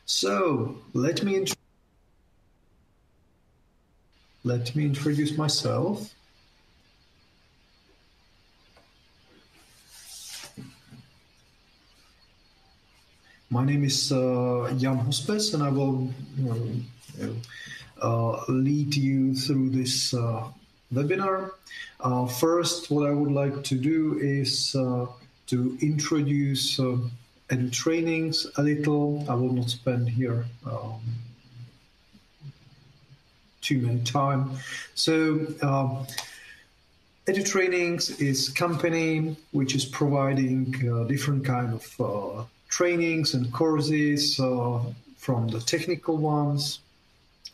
So let me introduce myself. My name is Jan Hospes, and I will lead you through this webinar. First, what I would like to do is to introduce edu trainings a little. I will not spend here too many time. So edu trainings is a company which is providing different kind of trainings and courses from the technical ones,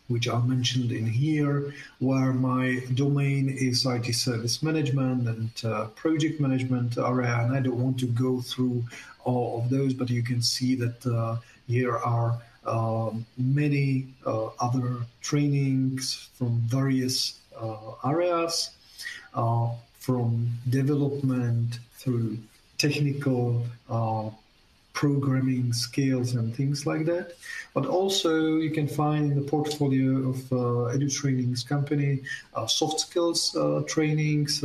which are mentioned in here, where my domain is IT service management and project management area, and I don't want to go through all of those, but you can see that here are many other trainings from various areas, from development through technical programming skills and things like that. But also you can find in the portfolio of edu trainings company soft skills trainings,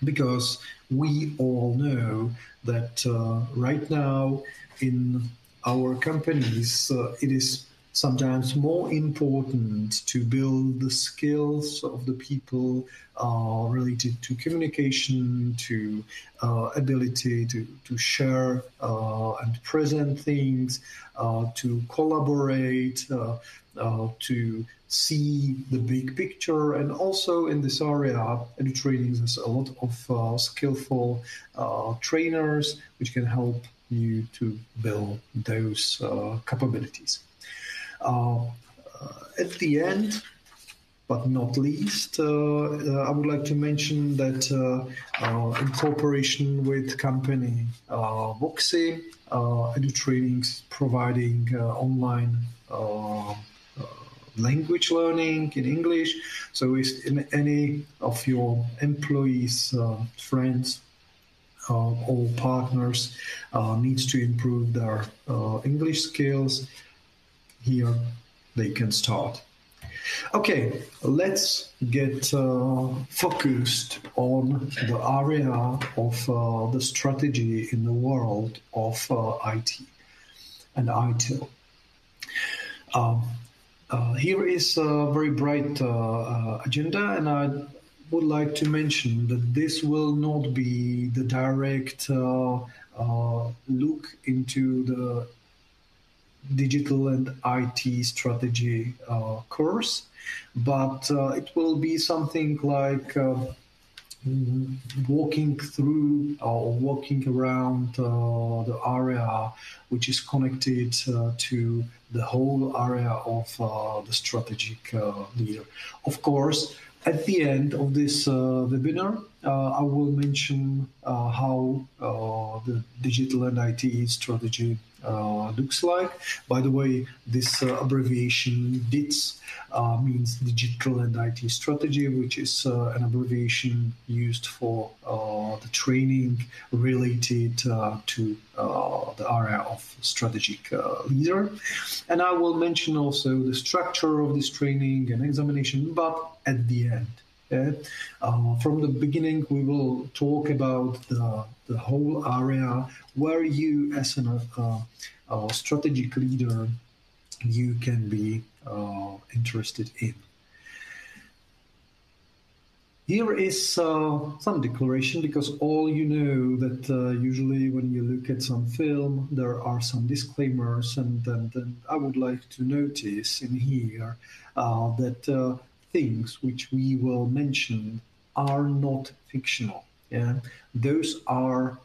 because we all know that right now in our companies it is sometimes more important to build the skills of the people related to communication, to ability to share and present things, to collaborate, to see the big picture. And also in this area, edu trainings has a lot of skillful trainers which can help you to build those capabilities. At the end, but not least, I would like to mention that in cooperation with company Voxy, edu trainings providing online language learning in English. So if any of your employees, friends, or partners needs to improve their English skills, here they can start. Okay, let's get focused on the area of the strategy in the world of IT and ITIL. Here is a very bright agenda, and I would like to mention that this will not be the direct look into the digital and IT strategy course, but it will be something like walking through or walking around the area which is connected to the whole area of the strategic leader. Of course, at the end of this webinar, I will mention how the digital and IT strategy looks like. By the way, this abbreviation DITS means Digital and IT Strategy, which is an abbreviation used for the training related to the area of strategic leader. And I will mention also the structure of this training and examination, but at the end. From the beginning, we will talk about the whole area where you, as a strategic leader, you can be interested in. Here is some declaration, because all you know that usually when you look at some film, there are some disclaimers, and I would like to notice in here that things which we will mention are not fictional. Yeah, those are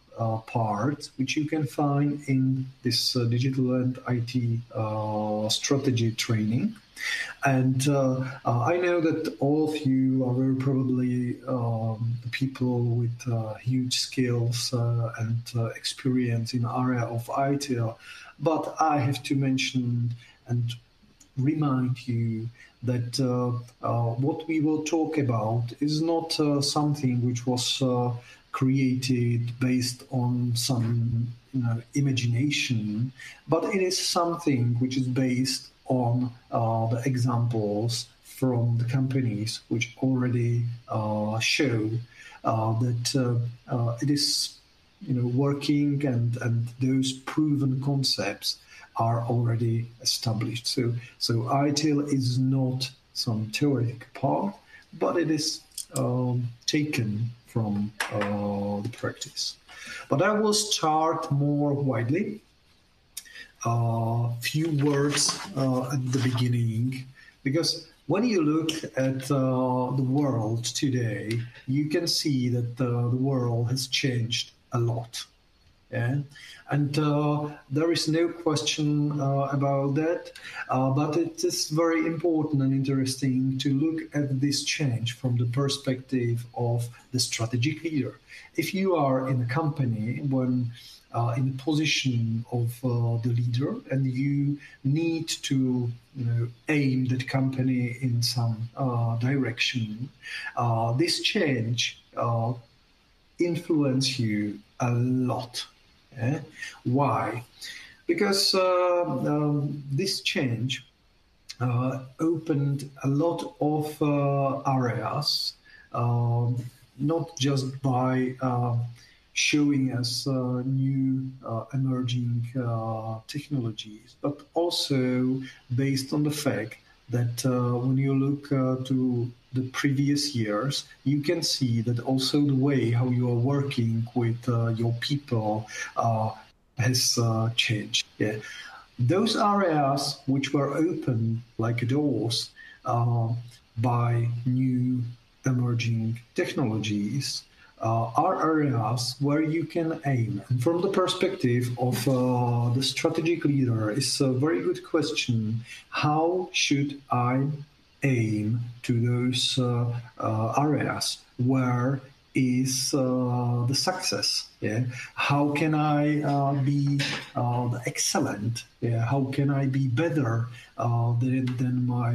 parts which you can find in this digital and IT strategy training. And I know that all of you are very probably people with huge skills and experience in the area of ITIL, but I have to mention and remind you that what we will talk about is not something which was created based on some imagination, but it is something which is based on the examples from the companies which already show that it is working, and those proven concepts are already established. So ITIL is not some theoretical part, but it is taken from the practice. But I will start more widely. Few words at the beginning, because when you look at the world today, you can see that the world has changed a lot. Yeah? And there is no question about that, but it is very important and interesting to look at this change from the perspective of the strategic leader. If you are in a company when in the position of the leader, and you need to aim that company in some direction, this change influence you a lot. Yeah? Why? Because this change opened a lot of areas, not just by showing us new emerging technologies, but also based on the fact that when you look to the previous years, you can see that also the way how you are working with your people has changed. Yeah. Those areas which were open like doors by new emerging technologies are areas where you can aim. And from the perspective of the strategic leader, it's a very good question. How should I aim to those areas where is the success? Yeah? How can I be excellent? Yeah? How can I be better than my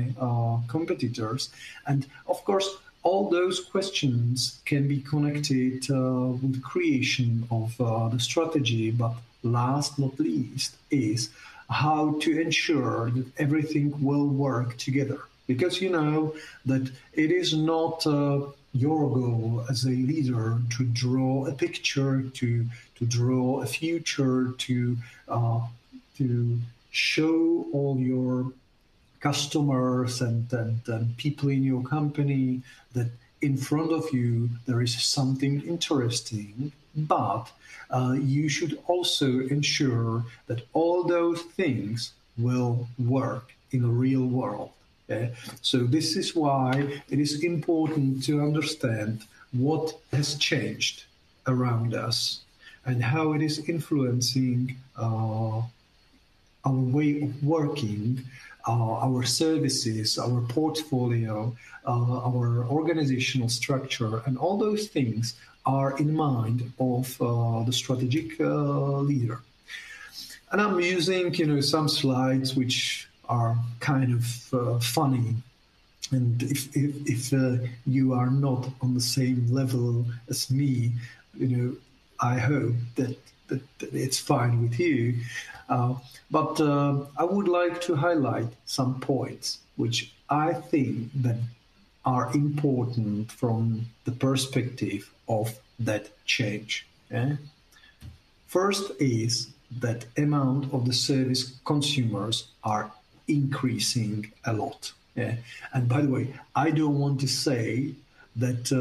competitors? And of course, all those questions can be connected with creation of the strategy, but last not least is how to ensure that everything will work together. Because you know that it is not your goal as a leader to draw a picture, to draw a future, to show all your customers and people in your company that in front of you there is something interesting, but you should also ensure that all those things will work in the real world. Okay? So this is why it is important to understand what has changed around us and how it is influencing our way of working, our services, our portfolio, our organizational structure, and all those things are in mind of the strategic leader. And I'm using, some slides which are kind of funny. And if you are not on the same level as me, I hope that it's fine with you. But I would like to highlight some points which I think that are important from the perspective of that change. Yeah? First is that amount of the service consumers are increasing a lot. Yeah? And by the way, I don't want to say that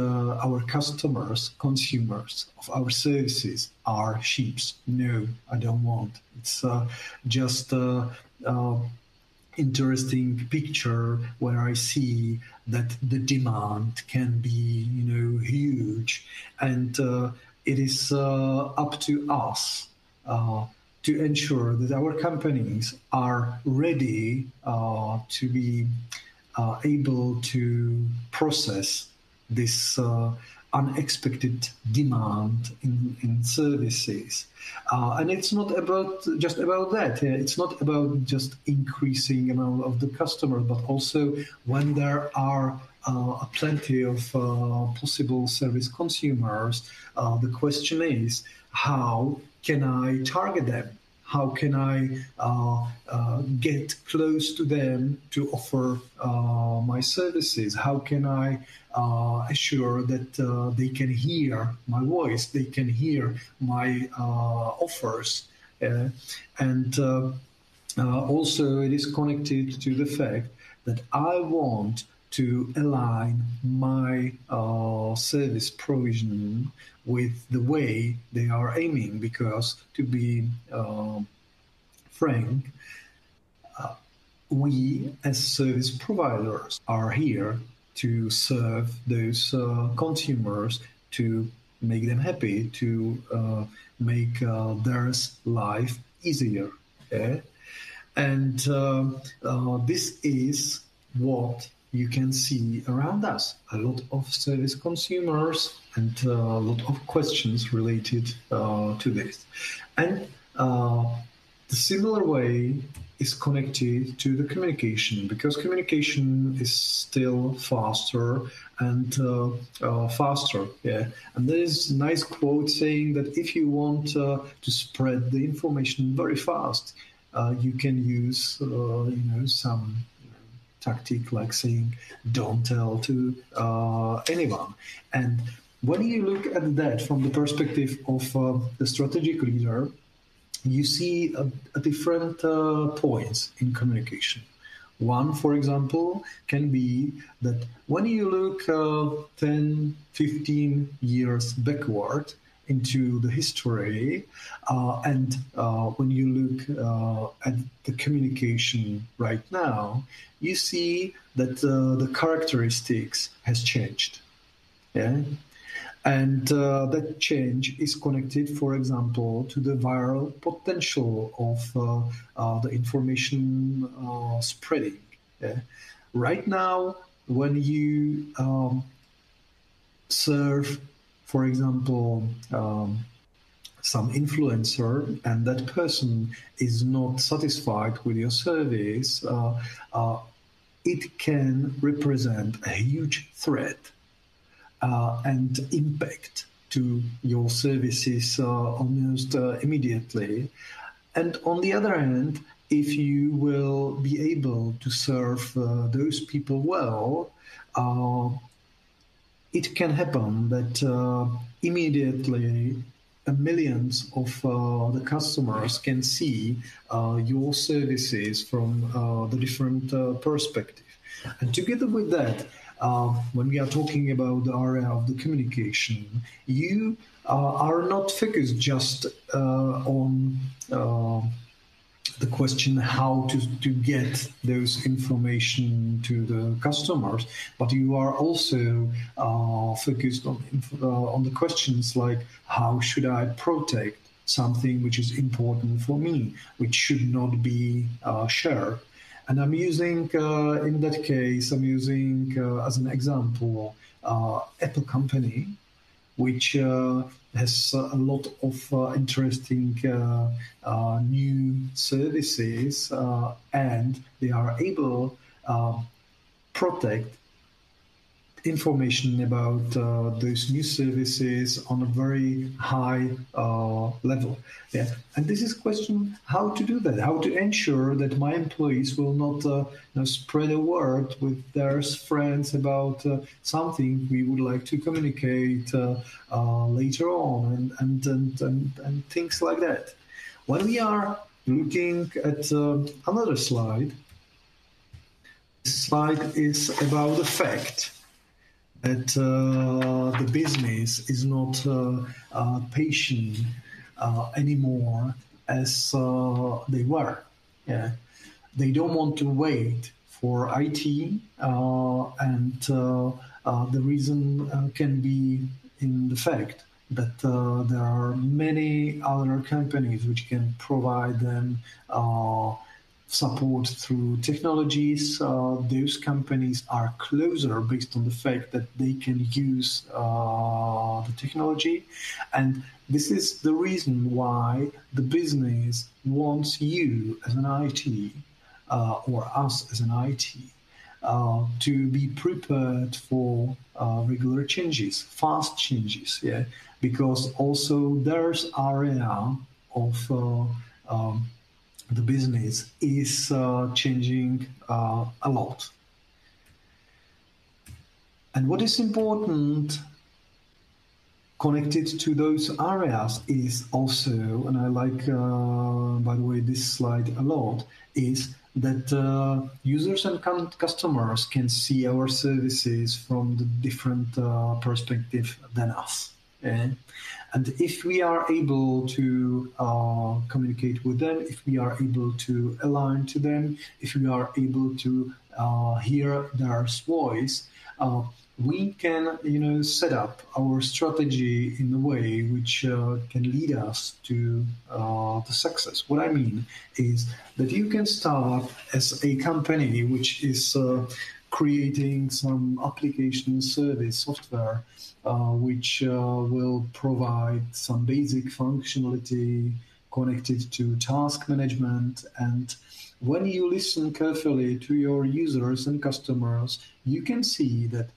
our customers, consumers of our services are sheeps. No, I don't want. It's just interesting picture where I see that the demand can be, huge, and it is up to us to ensure that our companies are ready to be able to process this unexpected demand in services. And it's not just about that. It's not about just increasing amount of the customer, but also when there are plenty of possible service consumers. The question is, how can I target them? How can I get close to them to offer my services? How can I assure that they can hear my voice, they can hear my offers? And also it is connected to the fact that I want to align my service provision with the way they are aiming, because to be frank, we as service providers are here to serve those consumers, to make them happy, to make their life easier. Yeah? And this is what you can see around us. A lot of service consumers and a lot of questions related to this. And the similar way is connected to the communication, because communication is still faster and faster. Yeah, and there is a nice quote saying that if you want to spread the information very fast, you can use some tactic like saying don't tell to anyone. And when you look at that from the perspective of the strategic leader, you see a different points in communication. One, for example, can be that when you look 10, 15 years backward into the history, and when you look at the communication right now, you see that the characteristics has changed. Yeah. And that change is connected, for example, to the viral potential of the information spreading. Yeah? Right now, when you serve, for example, some influencer, and that person is not satisfied with your service, it can represent a huge threat and impact to your services almost immediately. And on the other hand, if you will be able to serve those people well, it can happen that immediately millions of the customers can see your services from the different perspective. And together with that, when we are talking about the area of the communication, you are not focused just on the question how to get those information to the customers, but you are also focused on the questions like how should I protect something which is important for me, which should not be shared. And I'm using, in that case, I'm using as an example, Apple company, which has a lot of interesting new services, and they are able protect information about those new services on a very high level. Yeah, and this is a question how to do that, how to ensure that my employees will not spread a word with their friends about something we would like to communicate later on, and things like that. When we are looking at another slide, this slide is about the fact that the business is not patient anymore as they were. Yeah. They don't want to wait for IT, and the reason can be in the fact that there are many other companies which can provide them support through technologies. Those companies are closer based on the fact that they can use the technology. And this is the reason why the business wants you as an IT or us as an IT to be prepared for regular changes, fast changes, yeah, because also there's area of the business is changing a lot. And what is important connected to those areas is also, and I like, by the way, this slide a lot, is that users and customers can see our services from the different perspective than us. Yeah? And if we are able to communicate with them, if we are able to align to them, if we are able to hear their voice, we can, set up our strategy in a way which can lead us to the success. What I mean is that you can start as a company which is creating some application service software which will provide some basic functionality connected to task management. And when you listen carefully to your users and customers, you can see that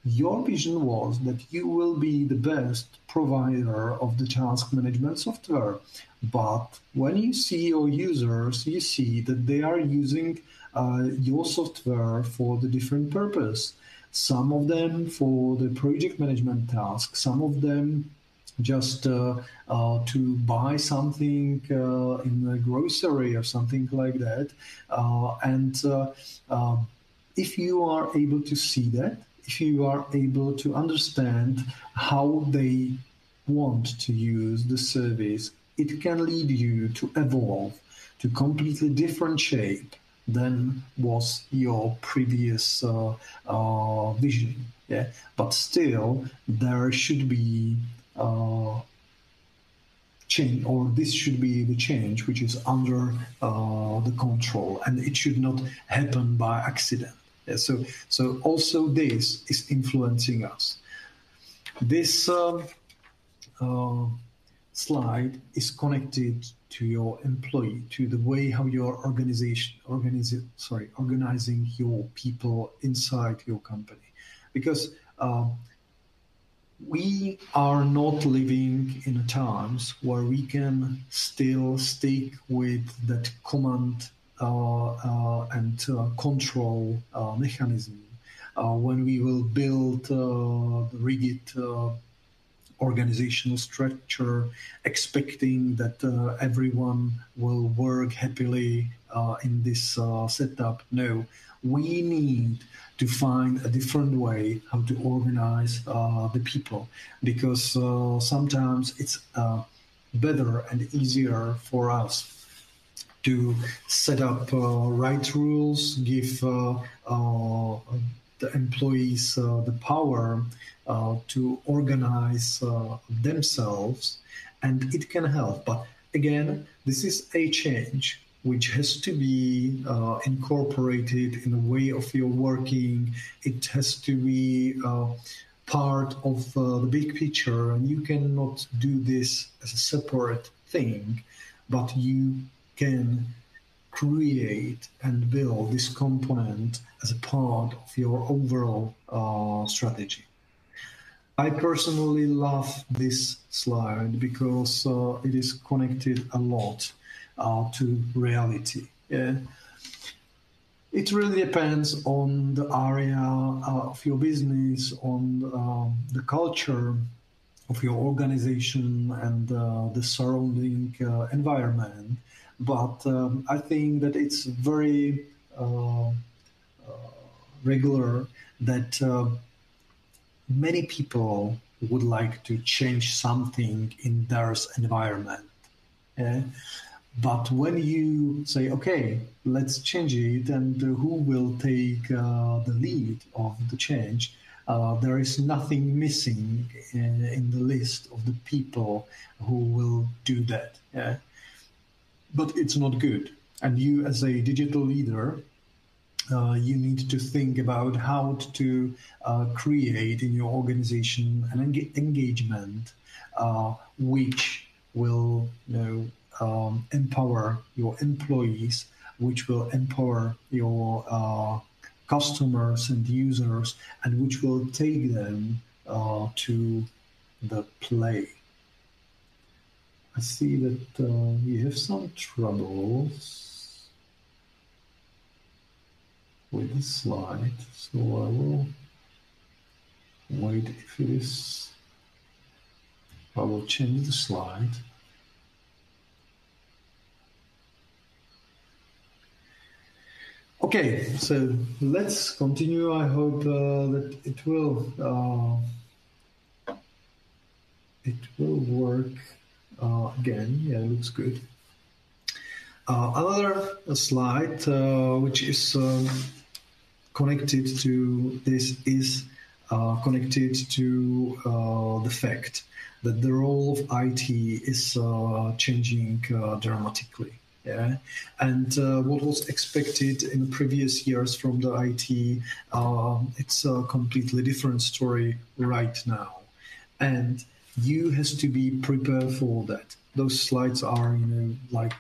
your vision was that you will be the best provider of the task management software. But when you see your users, you see that they are using your software for the different purpose. Some of them for the project management task, some of them just to buy something in a grocery or something like that. If you are able to see that, if you are able to understand how they want to use the service, it can lead you to evolve to completely different shape than was your previous vision. Yeah, but still there should be change, or this should be the change which is under the control, and it should not happen by accident. Yeah, so also this is influencing us. This slide is connected to your employee, to the way how your organizing your people inside your company, because we are not living in times where we can still stick with that command and control mechanism when we will build the rigid organizational structure, expecting that everyone will work happily in this setup. No, we need to find a different way how to organize the people, because sometimes it's better and easier for us to set up right rules, give the employees the power to organize themselves, and it can help. But again, this is a change which has to be incorporated in the way of your working. It has to be part of the big picture, and you cannot do this as a separate thing, but you can create and build this component as a part of your overall strategy. I personally love this slide because it is connected a lot to reality. Yeah? It really depends on the area of your business, on the culture of your organization and the surrounding environment. But I think that it's very regular that many people would like to change something in their environment. Yeah? But when you say, okay, let's change it, and who will take the lead of the change, there is nothing missing in the list of the people who will do that. Yeah? But it's not good. And you, as a digital leader, you need to think about how to create in your organization an engagement which will empower your employees, which will empower your customers and users, and which will take them to the play. I see that we have some troubles with the slide, so I will wait if it is. I will change the slide. Okay, so let's continue. I hope that it will work again. Yeah, it looks good. Another slide which is connected to this is connected to the fact that the role of IT is changing dramatically. Yeah, and what was expected in previous years from the IT, it's a completely different story right now, and you has to be prepared for that. Those slides are, like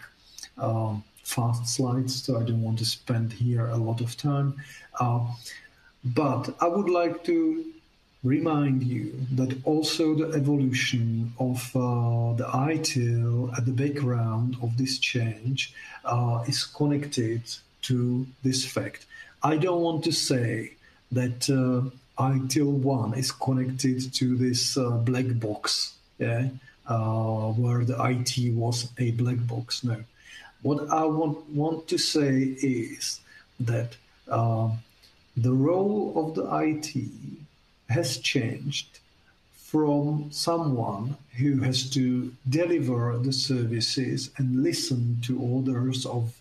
fast slides, so I don't want to spend here a lot of time. But I would like to remind you that also the evolution of the ITIL at the background of this change is connected to this fact. I don't want to say that ITIL 1 is connected to this black box, yeah, where the IT was a black box. No. What I want to say is that the role of the IT has changed from someone who has to deliver the services and listen to orders of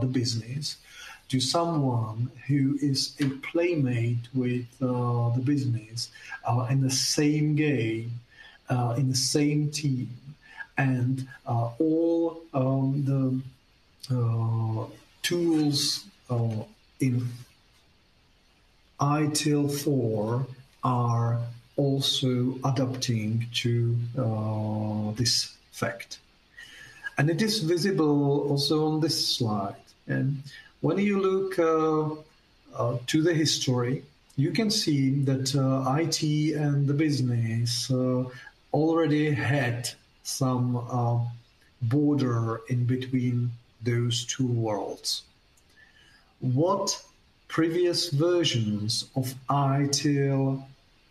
the business to someone who is a playmate with the business in the same game, in the same team, and all the tools in ITIL 4 are also adapting to this fact. And it is visible also on this slide. And when you look to the history, you can see that IT and the business already had some border in between those two worlds. What previous versions of ITIL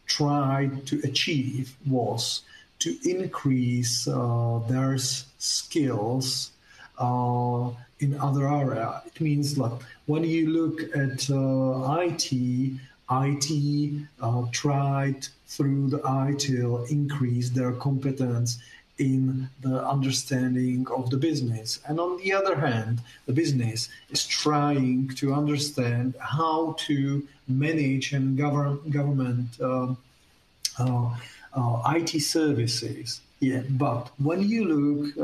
tried to achieve was to increase their skills in other areas. It means like when you look at IT tried through the ITIL increase their competence in the understanding of the business. And on the other hand, the business is trying to understand how to manage and government IT services. Yeah, but when you look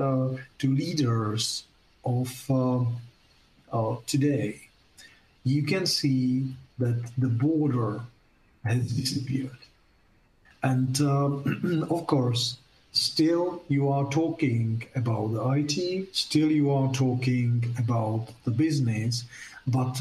to leaders of today, you can see that the border has disappeared. And of course, still you are talking about the IT, still you are talking about the business, but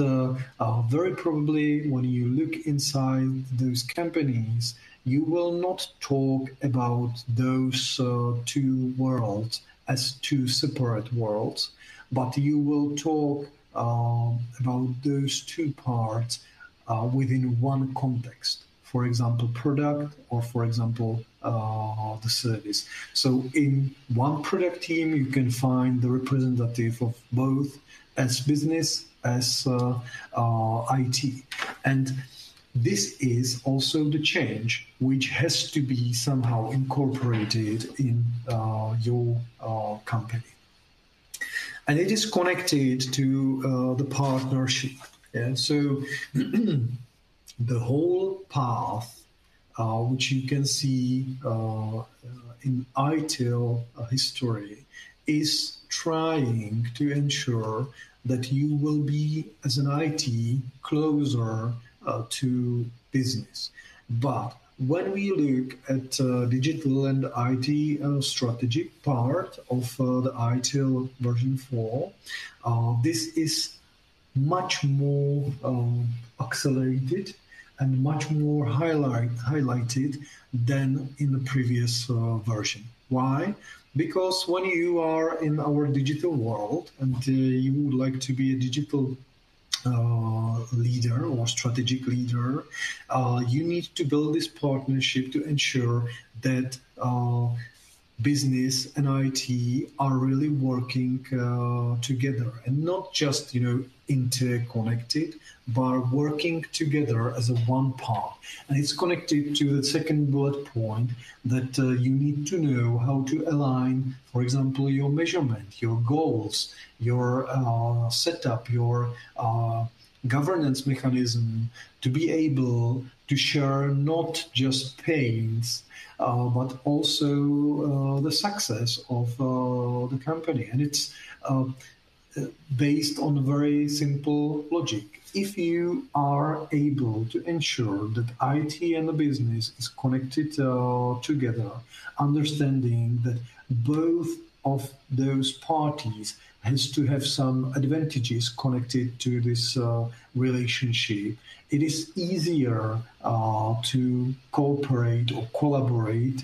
very probably when you look inside those companies, you will not talk about those two worlds as two separate worlds, but you will talk about those two parts within one context. For example, product, or for example, the service. So in one product team, you can find the representative of both as business, as IT. And this is also the change which has to be somehow incorporated in your company. And it is connected to the partnership. Yeah? So the whole path, which you can see in ITIL history, is trying to ensure that you will be, as an IT, closer to business. But when we look at digital and IT strategic part of the ITIL version 4, this is much more accelerated and much more highlighted than in the previous version. Why? Because when you are in our digital world and you would like to be a digital leader or strategic leader, you need to build this partnership to ensure that business and IT are really working together and not just, interconnected, but working together as a one part. And it's connected to the second bullet point that you need to know how to align, for example, your measurement, your goals, your setup, your governance mechanism to be able to share not just pains, but also the success of the company. And it's based on very simple logic. If you are able to ensure that IT and the business is connected together, understanding that both of those parties has to have some advantages connected to this relationship, it is easier to cooperate or collaborate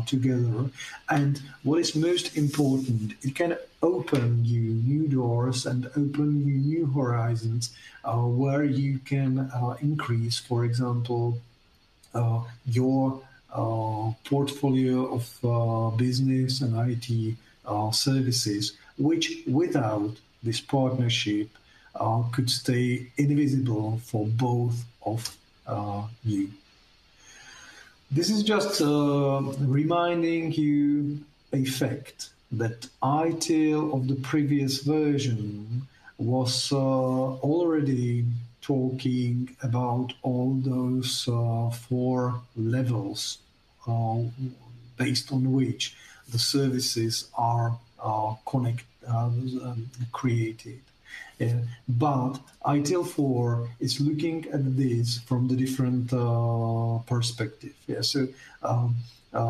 together. And what is most important, it can open you new doors and open you new horizons where you can increase, for example, your portfolio of business and IT services, which without this partnership could stay invisible for both of you. This is just reminding you a fact that ITIL of the previous version was already talking about all those 4 levels based on which the services are created. But ITIL 4 is looking at this from the different perspective. So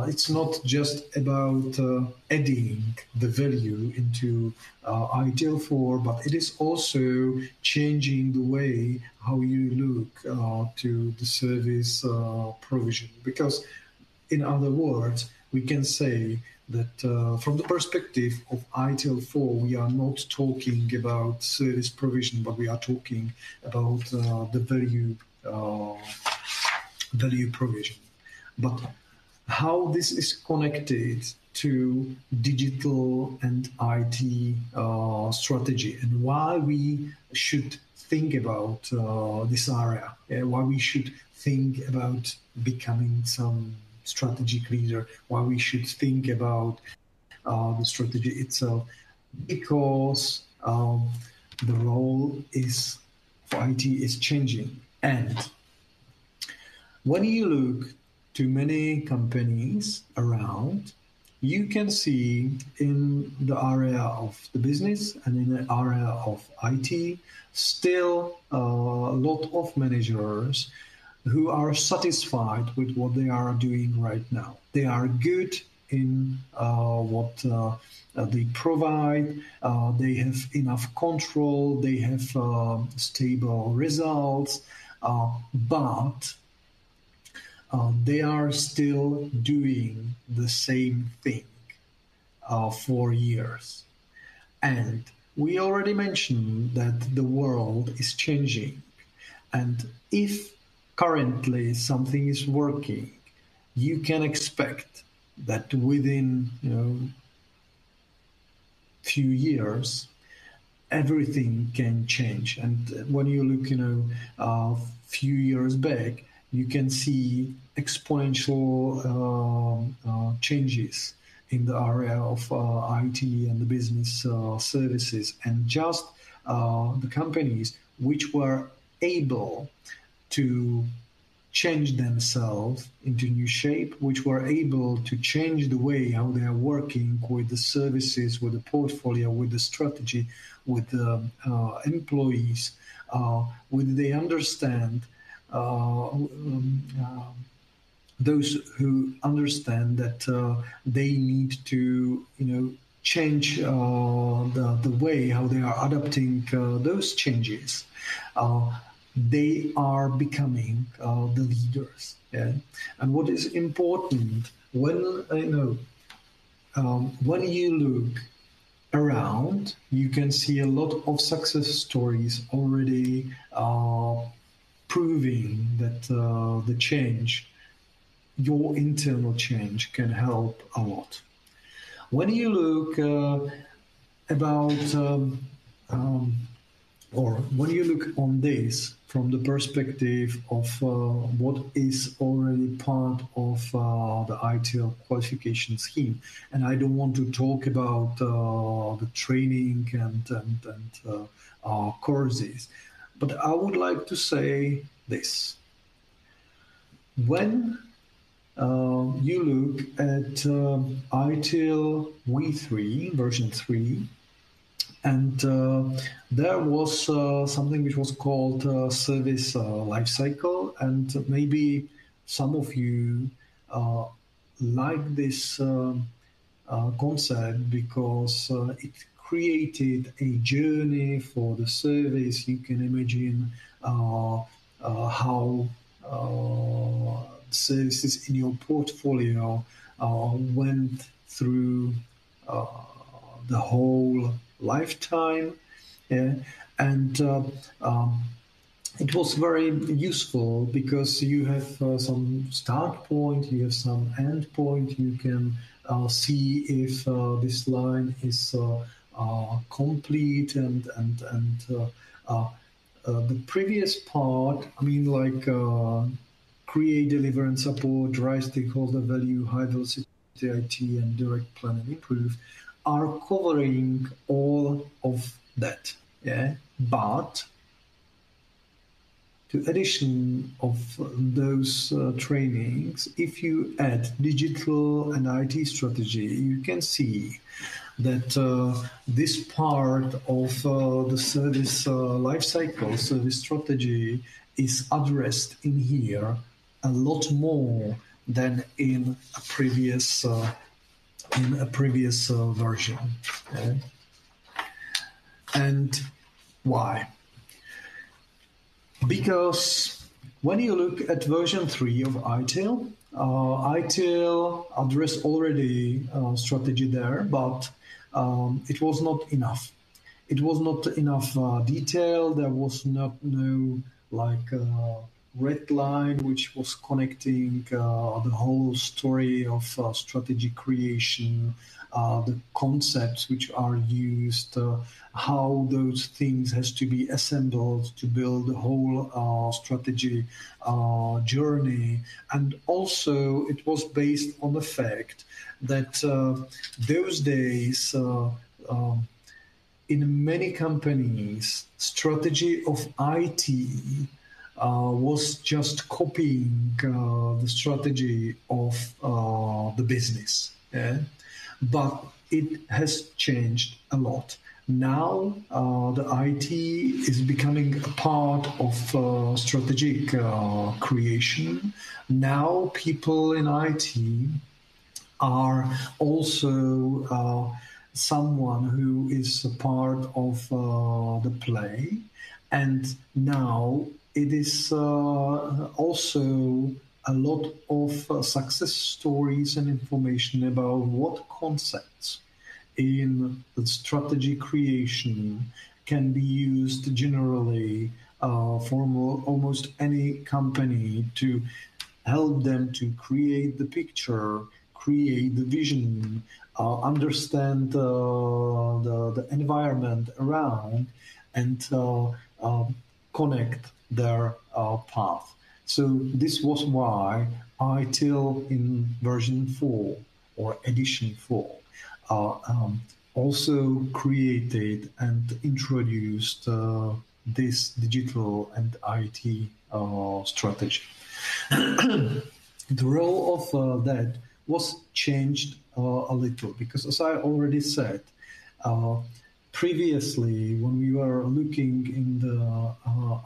it's not just about adding the value into ITIL 4, but it is also changing the way how you look to the service provision. Because, in other words, we can say that from the perspective of ITIL 4, we are not talking about service provision, but we are talking about the value provision. But how this is connected to digital and IT strategy, and why we should think about this area, why we should think about becoming some strategic leader, why we should think about the strategy itself, because the role is for IT is changing. And when you look to many companies around, you can see in the area of the business and in the area of IT still a lot of managers who are satisfied with what they are doing right now. They are good in what they provide, they have enough control, they have stable results, but they are still doing the same thing for years. And we already mentioned that the world is changing. And if currently something is working, you can expect that within few years everything can change. And when you look a few years back, you can see exponential changes in the area of IT and the business services, and just the companies which were able to change themselves into new shape, which were able to change the way how they are working with the services, with the portfolio, with the strategy, with the employees, with they understand, those who understand that they need to, change the way how they are adapting those changes, they are becoming the leaders. Yeah? And what is important when when you look around, you can see a lot of success stories already proving that the change, your internal change, can help a lot. When you look about or when you look on this from the perspective of what is already part of the ITIL qualification scheme, and I don't want to talk about the training and courses, but I would like to say this. When you look at ITIL V3, version 3, and there was something which was called service lifecycle, and maybe some of you like this concept because it created a journey for the service. You can imagine how services in your portfolio went through the whole lifetime, yeah? And it was very useful because you have some start point, you have some end point, you can see if this line is complete, and the previous part, I mean, like create, deliver, and support, drive stakeholder value, high velocity IT, and direct, plan, and improve, are covering all of that. Yeah, but to addition of those trainings, if you add digital and IT strategy, you can see that this part of the service lifecycle, service strategy, is addressed in here a lot more than in a previous version. Okay? And why? Because when you look at version 3 of ITIL, ITIL addressed already strategy there, but it was not enough. It was not enough detail. There was no red line which was connecting the whole story of strategy creation, the concepts which are used, how those things has to be assembled to build the whole strategy journey. And also it was based on the fact that those days in many companies, strategy of IT was just copying the strategy of the business. Yeah? But it has changed a lot. Now the IT is becoming a part of strategic creation. Now people in IT are also someone who is a part of the play. And now it is also a lot of success stories and information about what concepts in the strategy creation can be used generally for almost any company to help them to create the picture, create the vision, understand the environment around, and connect their path. So this was why ITIL in version 4 or edition 4 also created and introduced this digital and IT strategy. The role of that was changed a little because, as I already said, previously when we were looking in the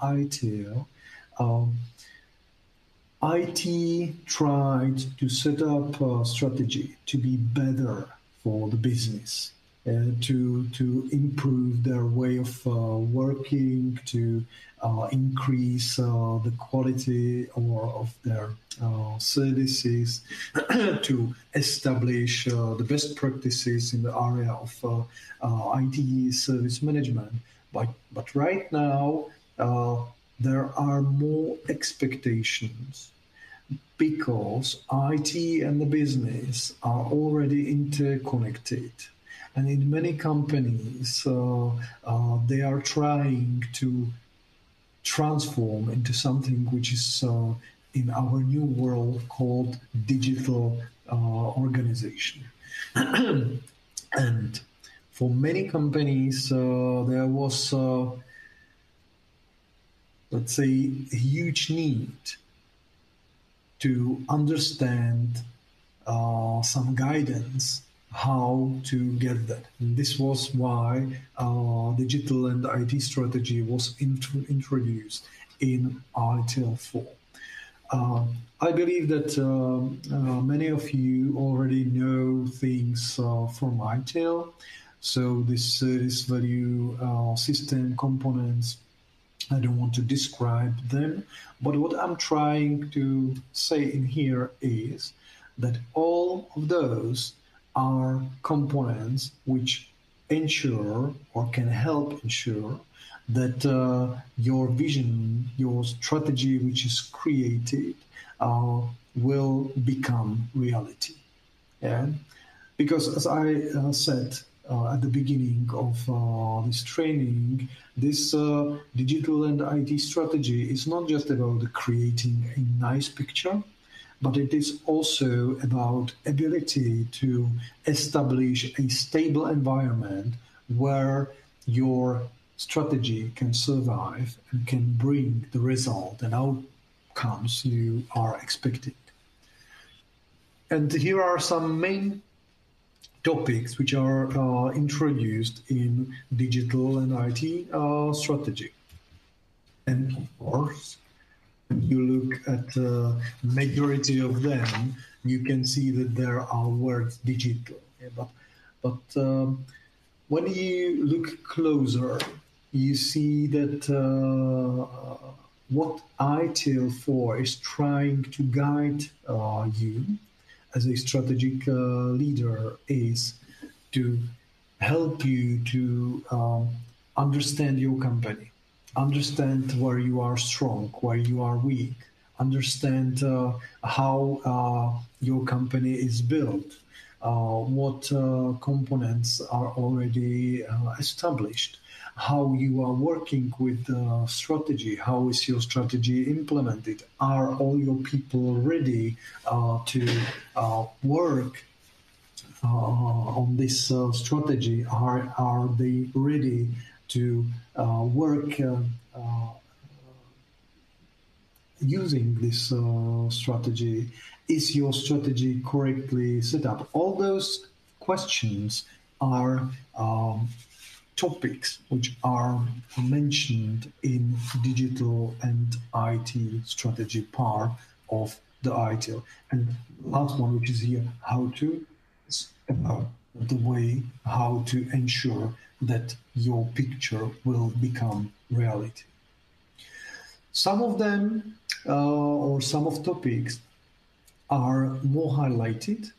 ITIL, IT tried to set up a strategy to be better for the business. to improve their way of working, to increase the quality of their services, to establish the best practices in the area of IT service management. But right now, there are more expectations because IT and the business are already interconnected. And in many companies, they are trying to transform into something which is in our new world called digital organization. And for many companies, there was, let's say, a huge need to understand some guidance how to get that. And this was why digital and IT strategy was introduced in ITIL 4. I believe that many of you already know things from ITIL. So this value system components, I don't want to describe them, but what I'm trying to say in here is that all of those are components which ensure or can help ensure that your vision, your strategy which is created will become reality. Yeah? Because as I said at the beginning of this training, this digital and IT strategy is not just about creating a nice picture, but it is also about ability to establish a stable environment where your strategy can survive and can bring the result and outcomes you are expecting. And here are some main topics which are introduced in digital and IT strategy. And of course, when you look at the majority of them, you can see that there are words digital. Yeah, but when you look closer, you see that what ITIL 4 is trying to guide you as a strategic leader is to help you to understand your company, understand where you are strong, where you are weak, understand how your company is built, what components are already established, how you are working with strategy, how is your strategy implemented, are all your people ready to work on this strategy, are they ready to work using this strategy? Is your strategy correctly set up? All those questions are topics which are mentioned in digital and IT strategy part of the ITIL. And last one, which is here, how to, is about the way how to ensure that your picture will become reality. Some of them or some of topics are more highlighted,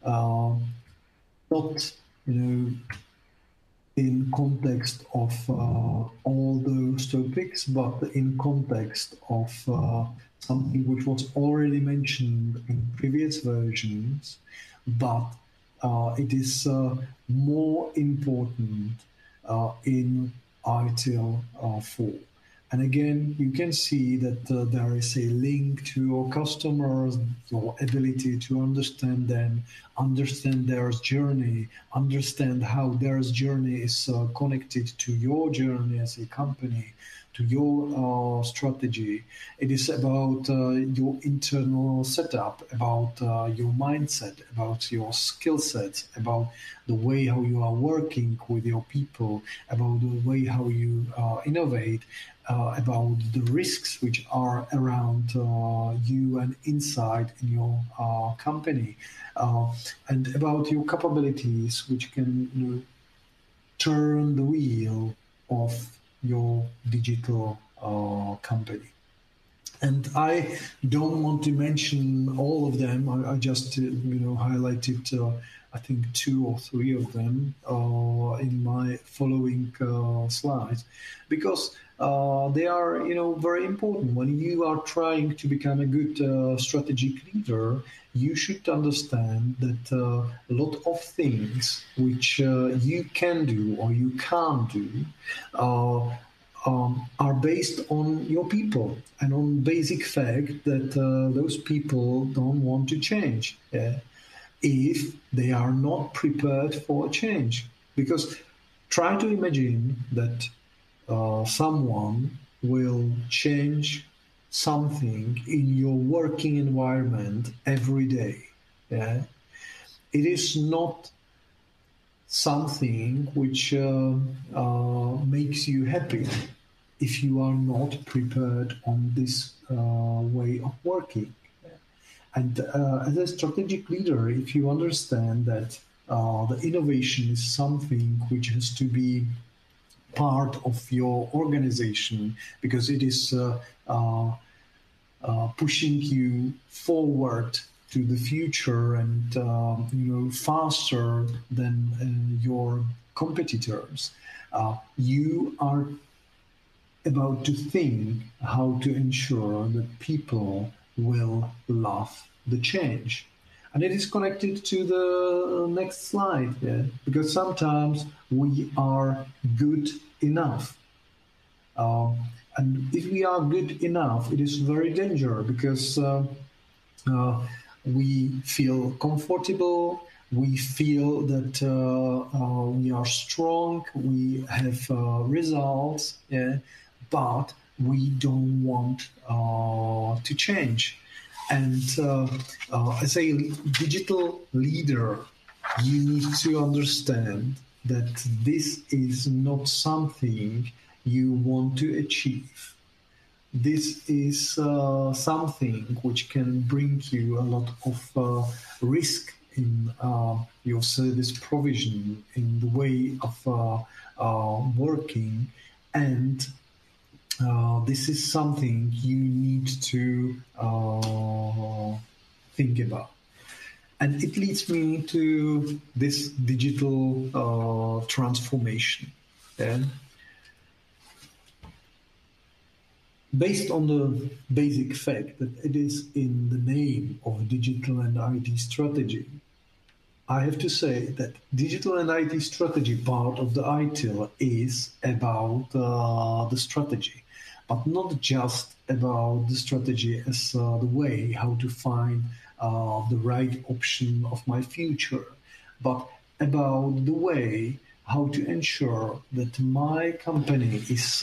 not in context of all those topics, but in context of something which was already mentioned in previous versions, but it is more important in ITIL 4. And again, you can see that there is a link to your customers, your ability to understand them, understand their journey, understand how their journey is connected to your journey as a company, to your strategy. It is about your internal setup, about your mindset, about your skill sets, about the way how you are working with your people, about the way how you innovate, about the risks which are around you and inside in your company, and about your capabilities which can turn the wheel of your digital company. And I don't want to mention all of them. I just highlighted I think 2 or 3 of them in my following slides, because they are very important. When you are trying to become a good strategic leader, you should understand that a lot of things which you can do or you can't do are based on your people and on basic fact that those people don't want to change if they are not prepared for a change. Because try to imagine that someone will change something in your working environment every day. Yeah? It is not something which makes you happy if you are not prepared on this way of working. And as a strategic leader, if you understand that the innovation is something which has to be part of your organization because it is pushing you forward to the future and faster than your competitors, you are about to think how to ensure that people will love the change. And it is connected to the next slide, because sometimes we are good enough. And if we are good enough, it is very dangerous because we feel comfortable, we feel that we are strong, we have results, but we don't want to change. And as a digital leader, you need to understand that this is not something you want to achieve. This is something which can bring you a lot of risk in your service provision, in the way of working, and this is something you need to think about. And it leads me to this digital transformation. Based on the basic fact that it is in the name of digital and IT strategy, I have to say that digital and IT strategy part of the ITIL is about the strategy, but not just about the strategy as the way how to find the right option of my future, but about the way how to ensure that my company is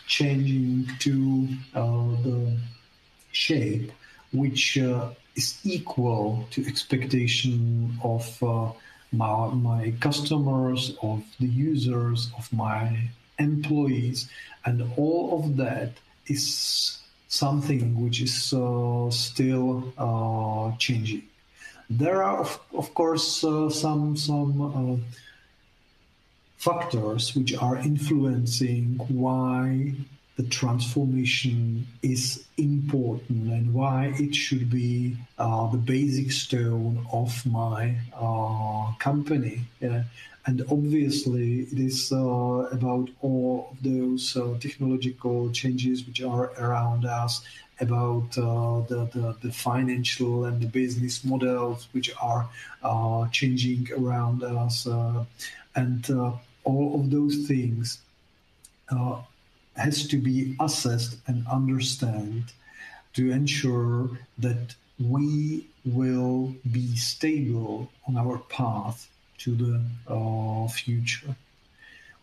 changing to the shape which is equal to expectation of my customers, of the users, of my employees, and all of that is something which is still changing. There are, of course, some factors which are influencing why the transformation is important and why it should be the basic stone of my company. And obviously, it is about all of those technological changes which are around us, about the financial and the business models which are changing around us, and all of those things has to be assessed and understand to ensure that we will be stable on our path to the future.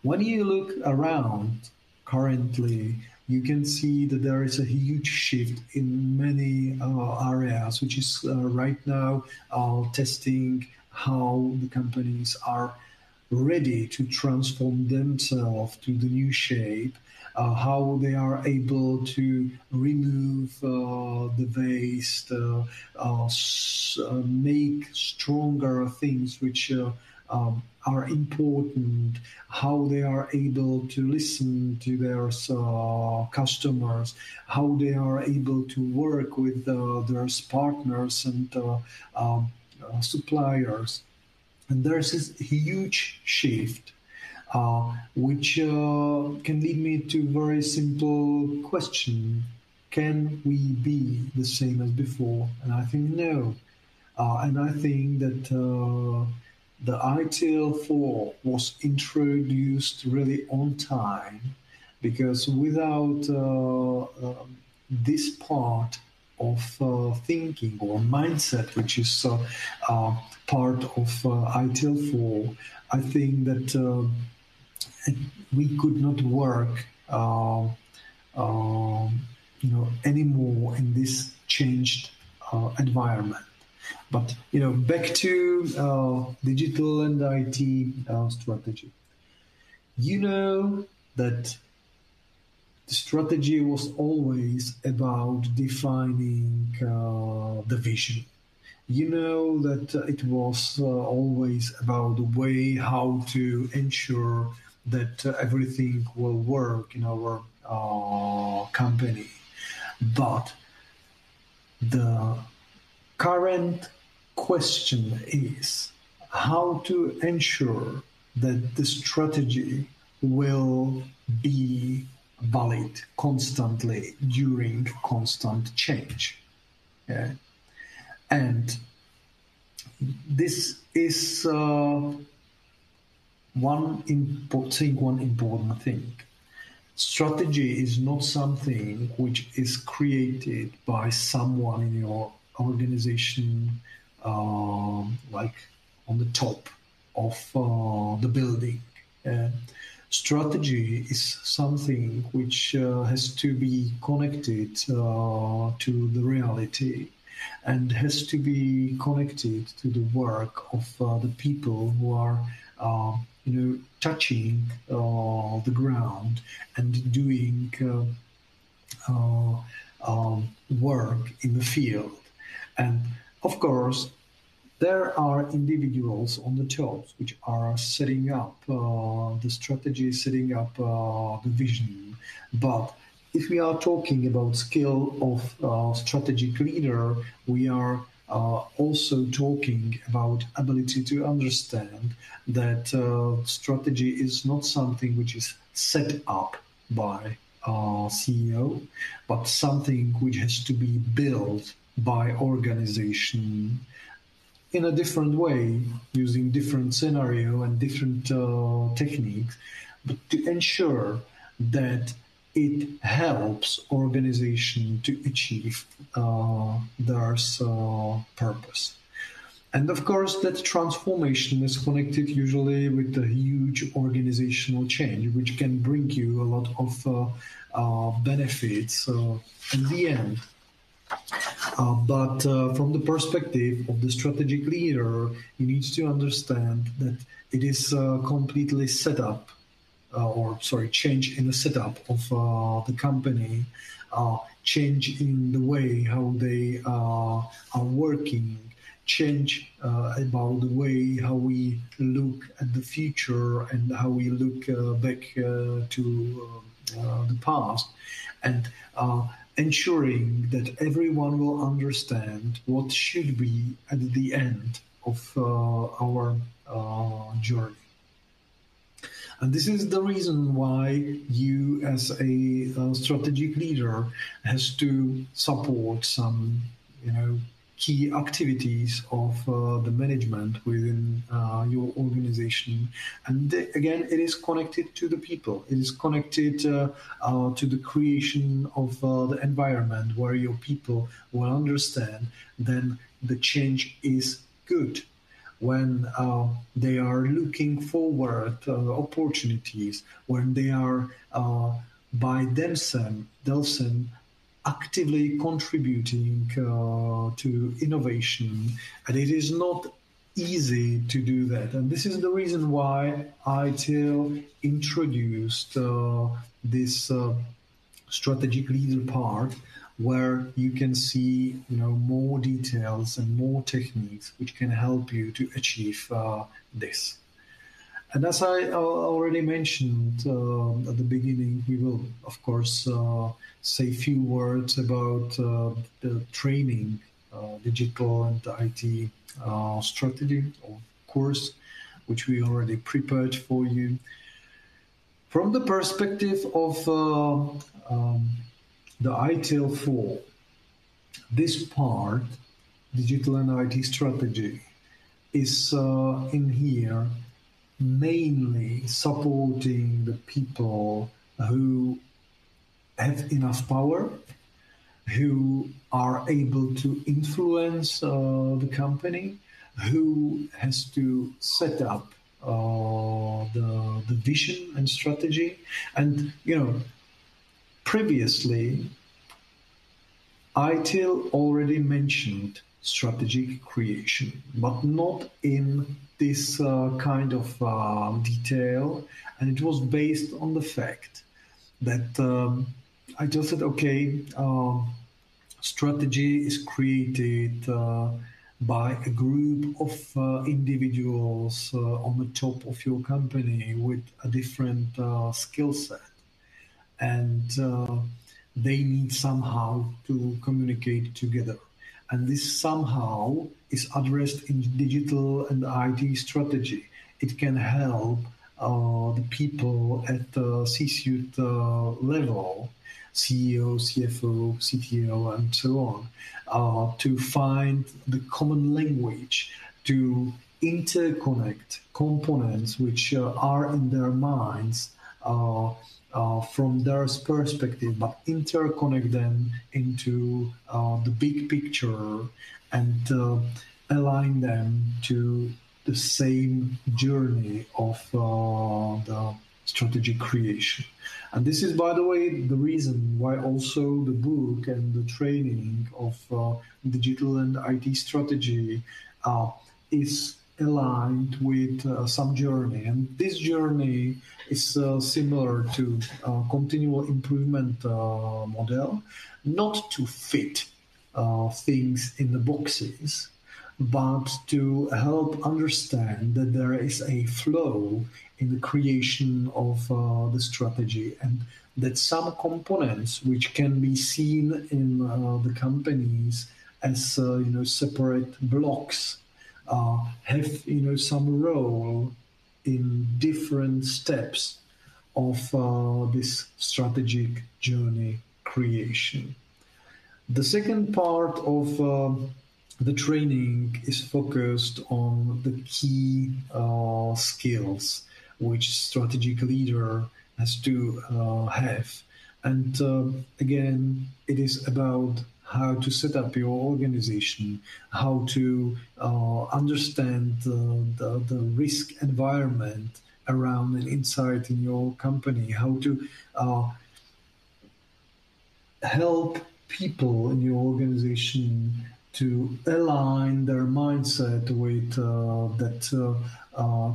When you look around currently, you can see that there is a huge shift in many areas, which is right now testing how the companies are ready to transform themselves to the new shape, how they are able to remove the waste, make stronger things which are important, how they are able to listen to their customers, how they are able to work with their partners and suppliers. And there's this huge shift, which can lead me to a very simple question. Can we be the same as before? And I think no. And I think that the ITIL 4 was introduced really on time, because without this part of thinking or mindset, which is part of ITIL 4, I think that we could not work anymore in this changed environment. But back to digital and IT strategy. You know that the strategy was always about defining the vision. You know that it was always about the way how to ensure that everything will work in our company. But the current question is how to ensure that the strategy will be valid constantly during constant change. Yeah. And this is one important thing. Strategy is not something which is created by someone in your organization, like on the top of the building. Strategy is something which has to be connected to the reality, and has to be connected to the work of the people who are touching the ground and doing work in the field. And of course, there are individuals on the top which are setting up the strategy, setting up the vision. But if we are talking about skill of strategic leader, we are also talking about ability to understand that strategy is not something which is set up by CEO, but something which has to be built by organization in a different way, using different scenario and different techniques, but to ensure that it helps organization to achieve their purpose. And of course, that transformation is connected usually with a huge organizational change, which can bring you a lot of benefits at the end. But from the perspective of the strategic leader, you need to understand that it is completely set up, change in the setup of the company, change in the way how they are working, change about the way how we look at the future and how we look back to the past, and ensuring that everyone will understand what should be at the end of our journey. And this is the reason why you, as a strategic leader, has to support some, key activities of the management within your organization. And again, it is connected to the people. It is connected to the creation of the environment where your people will understand then the change is good. When they are looking forward opportunities, when they are by themselves actively contributing to innovation, and it is not easy to do that. And this is the reason why ITIL introduced this strategic leader part, where you can see more details and more techniques which can help you to achieve this. And as I already mentioned at the beginning, we will, of course, say a few words about the training, digital and IT strategy or course, which we already prepared for you. From the perspective of the ITIL 4, this part, digital and IT strategy, is in here mainly supporting the people who have enough power, who are able to influence the company, who has to set up the vision and strategy. And, previously, ITIL already mentioned strategic creation, but not in this kind of detail. And it was based on the fact that I just said, okay, strategy is created by a group of individuals on the top of your company with a different skill set. And they need somehow to communicate together. And this somehow is addressed in digital and IT strategy. It can help the people at the C-suite level, CEO, CFO, CTO, and so on, to find the common language, to interconnect components which are in their minds from their perspective, but interconnect them into the big picture and align them to the same journey of the strategic creation. And this is, by the way, the reason why also the book and the training of digital and IT strategy is aligned with some journey. And this journey is similar to continual improvement model, not to fit things in the boxes, but to help understand that there is a flow in the creation of the strategy, and that some components which can be seen in the companies as separate blocks have some role in different steps of this strategic journey creation. The second part of the training is focused on the key skills which strategic leader has to have. And again, it is about how to set up your organization, how to understand the risk environment around and inside in your company, how to help people in your organization to align their mindset with that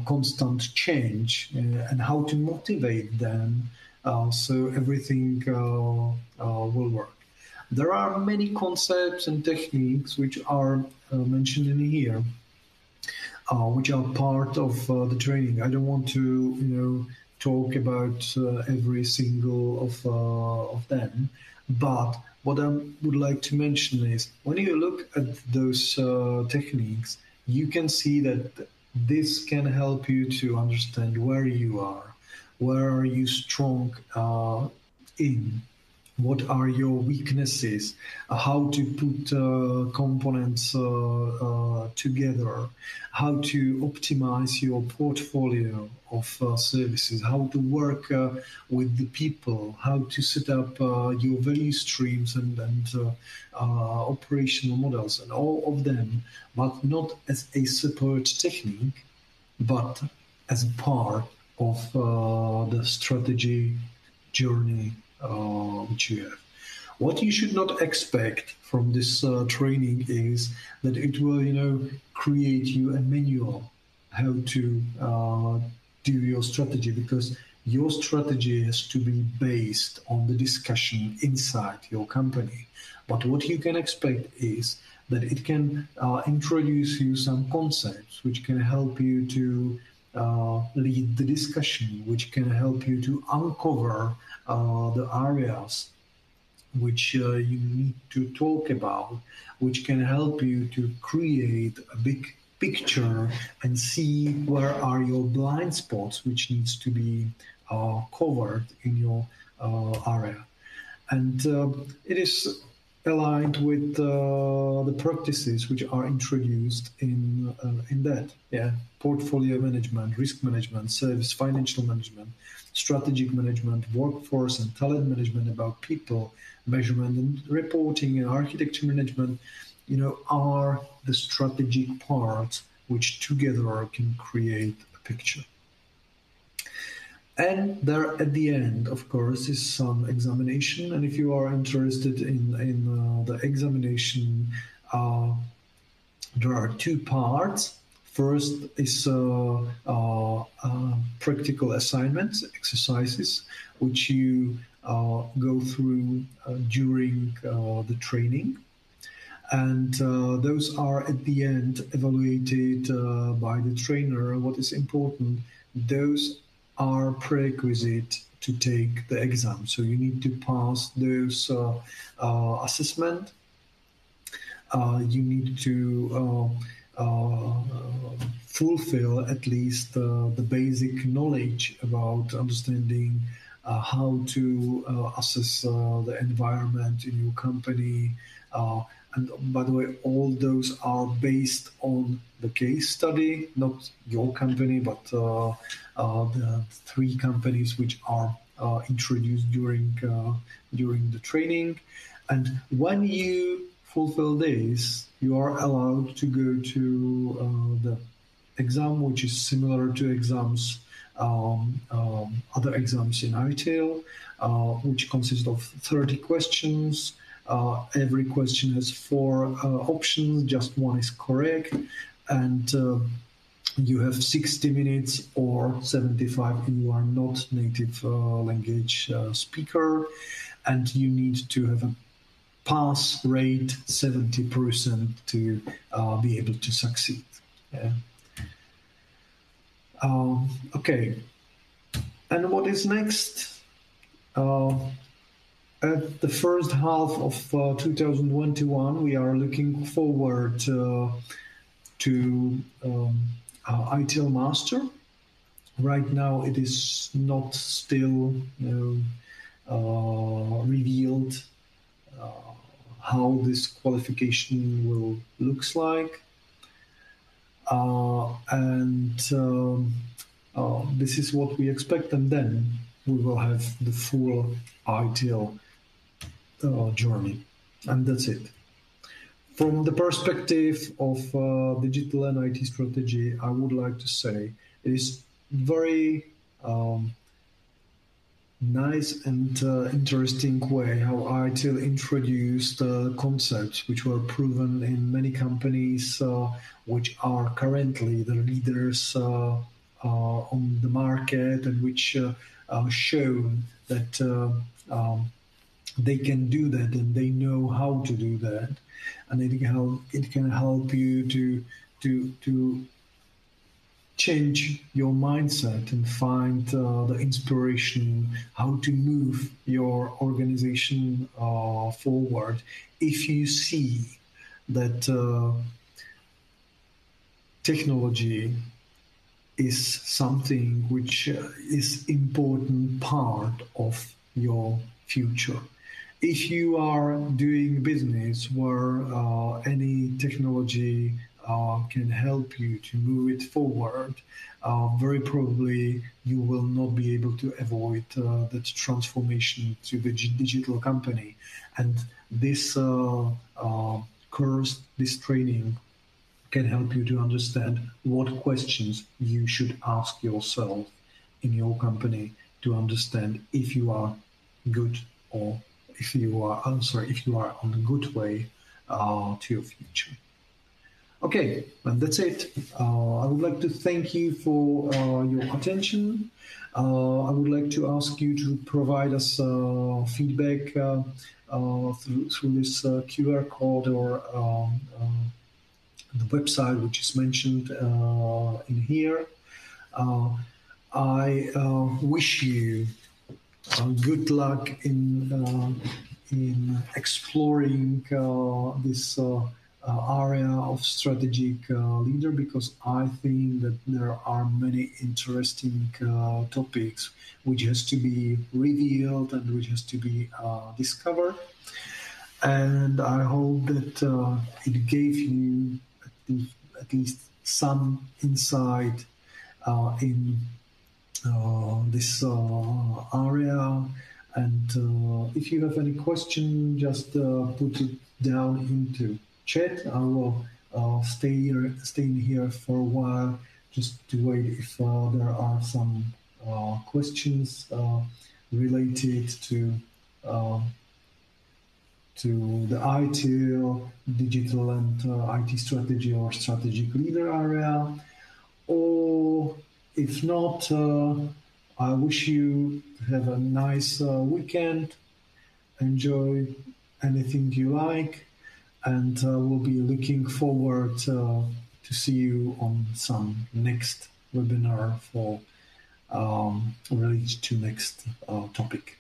constant change, and how to motivate them so everything will work. There are many concepts and techniques which are mentioned in here, which are part of the training. I don't want to, talk about every single of them, but what I would like to mention is when you look at those techniques, you can see that this can help you to understand where you are, where are you strong in, what are your weaknesses, how to put components together, how to optimize your portfolio of services, how to work with the people, how to set up your value streams and operational models, and all of them, but not as a separate technique, but as a part of the strategy journey which you have. What you should not expect from this training is that it will, create you a manual how to do your strategy, because your strategy has to be based on the discussion inside your company. But what you can expect is that it can introduce you some concepts which can help you to lead the discussion, which can help you to uncover the areas which you need to talk about, which can help you to create a big picture and see where are your blind spots which needs to be covered in your area. And it is aligned with the practices which are introduced in that. Yeah, portfolio management, risk management, service, financial management, strategic management, workforce and talent management, about people, measurement and reporting, and architecture management, are the strategic parts which together can create a picture. And there at the end, of course, is some examination. And if you are interested in the examination, there are two parts. First is practical assignments, exercises, which you go through during the training. And those are at the end evaluated by the trainer. What is important, those are prerequisite to take the exam. So you need to pass those assessment. You need to fulfill at least the basic knowledge about understanding how to assess the environment in your company. And by the way, all those are based on the case study, not your company, but the three companies which are introduced during the training. And when you fulfill this, you are allowed to go to the exam, which is similar to exams, other exams in ITIL, which consists of 30 questions. Every question has 4 options, just one is correct, and you have 60 minutes or 75 if you are not native language speaker, and you need to have a pass rate 70% to be able to succeed. Yeah. Okay, and what is next? At the first half of 2021, we are looking forward to ITIL Master. Right now, it is not still revealed how this qualification will looks like, and this is what we expect, and then we will have the full ITIL journey, and that's it. From the perspective of digital and IT strategy, I would like to say it is very nice and interesting way how ITIL introduced concepts which were proven in many companies which are currently the leaders on the market, and which show that they can do that and they know how to do that, and it can help you to change your mindset and find the inspiration how to move your organization forward. If you see that technology is something which is important part of your future. If you are doing business where any technology can help you to move it forward, very probably you will not be able to avoid that transformation to the digital company. And this course, this training can help you to understand what questions you should ask yourself in your company to understand if you are good, or if you are on a good way to your future. Okay, and that's it. I would like to thank you for your attention. I would like to ask you to provide us feedback through this QR code or the website which is mentioned in here. I wish you good luck in exploring this area of strategic leader, because I think that there are many interesting topics which has to be revealed and which has to be discovered. And I hope that it gave you at least some insight in this area. And if you have any question, just put it down into chat. I will stay here for a while just to wait if there are some questions related to the ITIL, digital and IT strategy or strategic leader area. Or if not, I wish you to have a nice weekend. Enjoy anything you like, and we'll be looking forward to see you on some next webinar for related to next topic.